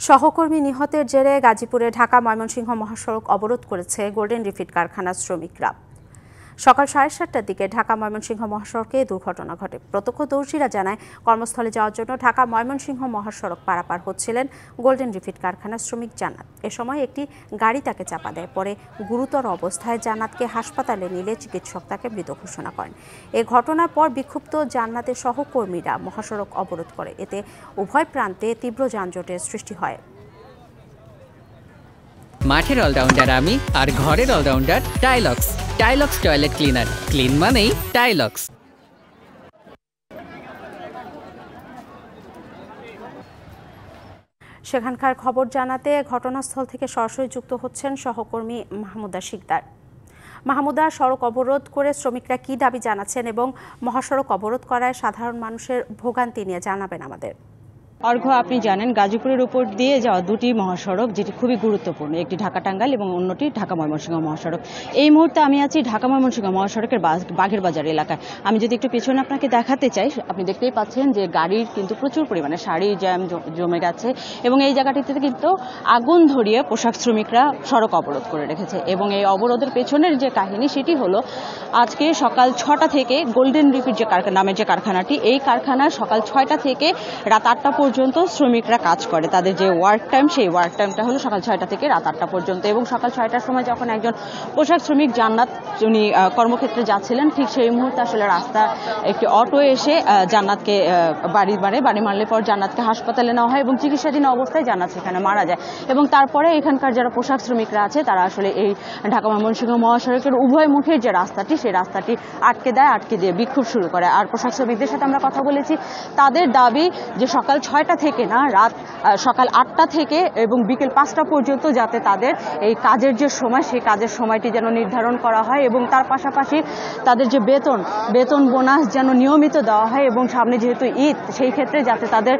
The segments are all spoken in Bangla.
সহকর্মী নিহতের জেরে গাজীপুরে ঢাকা ময়মনসিংহ মহাসড়ক অবরোধ করেছে গোল্ডেন রিফিট কারখানার শ্রমিকরা। সকাল 7:30টার দিকে ঢাকা ময়মনসিংহ মহাসড়কে দুর্ঘটনা ঘটে। প্রত্যক্ষদর্শীরা জানায়, কর্মস্থলে যাওয়ার জন্য ঢাকা ময়মনসিংহ মহাসড়ক পারাপার হচ্ছিলেন গোল্ডেন রিফিট কারখানার শ্রমিক জান্নাত। এ সময় একটি গাড়ি তাকে চাপা দেয়। পরে গুরুতর অবস্থায় জান্নাতকে হাসপাতালে নিলে চিকিৎসক তাকে মৃত ঘোষণা করেন। এ ঘটনার পর বিক্ষুব্ধ জান্নাতের সহকর্মীরা মহাসড়ক অবরোধ করে। এতে উভয় প্রান্তে তীব্র যানজটের সৃষ্টি হয়। মাঠের অলরাউন্ডার আমি, আর ঘরের allrounder Tylox. Tylox toilet cleaner, clean মানেই টাইলক্স। সেখানকার খবর জানাতে ঘটনাস্থল থেকে সরাসরি যুক্ত হচ্ছেন সহকর্মী মাহমুদা শিকদার। মাহমুদা, সড়ক অবরোধ করে শ্রমিকরা কি দাবি জানাচ্ছেন এবং মহাসড়ক অবরোধ করায় সাধারণ মানুষের ভোগান্তি নিয়ে জানাবেন আমাদের। অর্ঘ্য, আপনি জানেন গাজীপুরের উপর দিয়ে যাওয়া দুটি মহাসড়ক যেটি খুবই গুরুত্বপূর্ণ, একটি ঢাকা টাঙ্গাইল এবং অন্যটি ঢাকা ময়মনসিংহ মহাসড়ক। এই মুহূর্তে আমি আছি ঢাকা ময়মনসিংহ মহাসড়কের বাঘের বাজার এলাকায়। আমি যদি একটু পেছনে আপনাকে দেখাতে চাই, আপনি দেখতেই পাচ্ছেন যে গাড়ির কিন্তু প্রচুর পরিমাণে সারি জ্যাম জমে গেছে এবং এই জায়গাটিতে কিন্তু আগুন ধরিয়ে পোশাক শ্রমিকরা সড়ক অবরোধ করে রেখেছে। এবং এই অবরোধের পেছনের যে কাহিনী সেটি হলো, আজকে সকাল 6টা থেকে গোল্ডেন রিফিট যে নামের যে কারখানাটি, এই কারখানায় সকাল 6টা থেকে রাত 8টা পর্যন্ত শ্রমিকরা কাজ করে। তাদের যে ওয়ার্ক টাইম, সেই ওয়ার্ক টাইমটা হলো সকাল 6টা থেকে রাত 8টা পর্যন্ত। এবং সকাল 6টার সময় যখন একজন পোশাক শ্রমিক জান্নাত উনি কর্মক্ষেত্রে যাচ্ছিলেন, ঠিক সেই মুহূর্তে আসলে রাস্তার একটি অটো এসে জান্নাতকে বাড়ি মারলে পর জান্নাতকে হাসপাতালে নেওয়া হয় এবং চিকিৎসাধীন অবস্থায় জান্নাত সেখানে মারা যায়। এবং তারপরে এখানকার যারা পোশাক শ্রমিকরা আছে তারা আসলে এই ঢাকা ময়মনসিংহ মহাসড়কের উভয় মুখের যে রাস্তাটি, সেই রাস্তাটি আটকে দিয়ে বিক্ষোভ শুরু করে। আর পোশাক শ্রমিকদের সাথে আমরা কথা বলেছি, তাদের দাবি যে সকাল 6টা থেকে না, রাত সকাল 8টা থেকে এবং বিকেল 5টা পর্যন্ত যাতে তাদের এই কাজের যে সময়, সেই কাজের সময়টি যেন নির্ধারণ করা হয় এবং তার পাশাপাশি তাদের যে বেতন বোনাস যেন নিয়মিত দেওয়া হয়। এবং সামনে যেহেতু ঈদ, সেই ক্ষেত্রে যাতে তাদের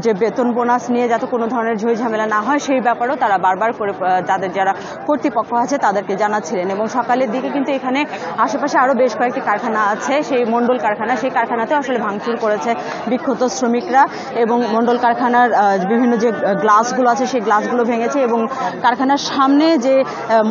যে বেতন বোনাস নিয়ে যাতে কোনো ধরনের ঝই ঝামেলা না হয়, সেই ব্যাপারেও তারা বারবার করে তাদের যারা কর্তৃপক্ষ আছে তাদেরকে জানাচ্ছিলেন। এবং সকালের দিকে কিন্তু এখানে আশেপাশে আরও বেশ কয়েকটি কারখানা আছে, সেই মণ্ডল কারখানা, সেই কারখানাতেও আসলে ভাঙচুর করেছে বিক্ষুব্ধ শ্রমিকরা এবং মণ্ডল কারখানার বিভিন্ন যে গ্লাসগুলো আছে সেই গ্লাসগুলো ভেঙেছে। এবং কারখানার সামনে যে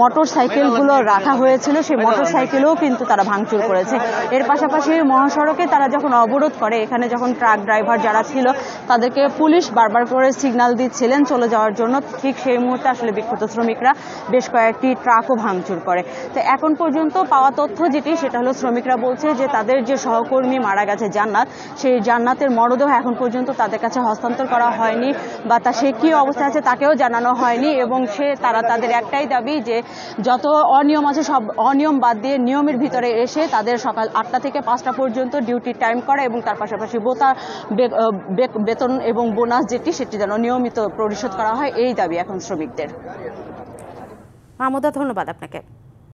মোটর সাইকেলগুলো রাখা হয়েছিল, সেই মোটর সাইকেলও কিন্তু তারা ভাঙচুর করেছে। এর পাশাপাশি মহাসড়কে তারা যখন অবরোধ করে, এখানে যখন ট্রাক ড্রাইভার যারা ছিল তাদেরকে পুলিশ বারবার করে সিগন্যাল দিচ্ছিলেন চলে যাওয়ার জন্য, ঠিক সেই মুহূর্তে আসলে বিক্ষুব্ধ শ্রমিকরা বেশ কয়েকটি ট্রাকও ভাঙচুর করে। তো এখন পর্যন্ত পাওয়া তথ্য যেটি, সেটা হলো শ্রমিকরা বলছে যে তাদের যে সহকর্মী মারা গেছে জান্নাত, সেই জান্নাতের মরদেহ এখন পর্যন্ত তাদের কাছে হস্তান্তর করা হয়নি বা সে কি অবস্থায় আছে তাকেও জানানো হয়নি। এবং তাদের একটাই দাবি যে যত অনিয়ম আছে সব অনিয়ম বাদ দিয়ে নিয়মের ভিতরে এসে তাদের সকাল 8টা থেকে 5টা পর্যন্ত ডিউটি টাইম করা এবং তার পাশাপাশি বেতন এবং বোনাস যেটি, সেটি যেন নিয়মিত পরিশোধ করা হয়, এই দাবি এখন শ্রমিকদের। মাহমুদা, ধন্যবাদ আপনাকে।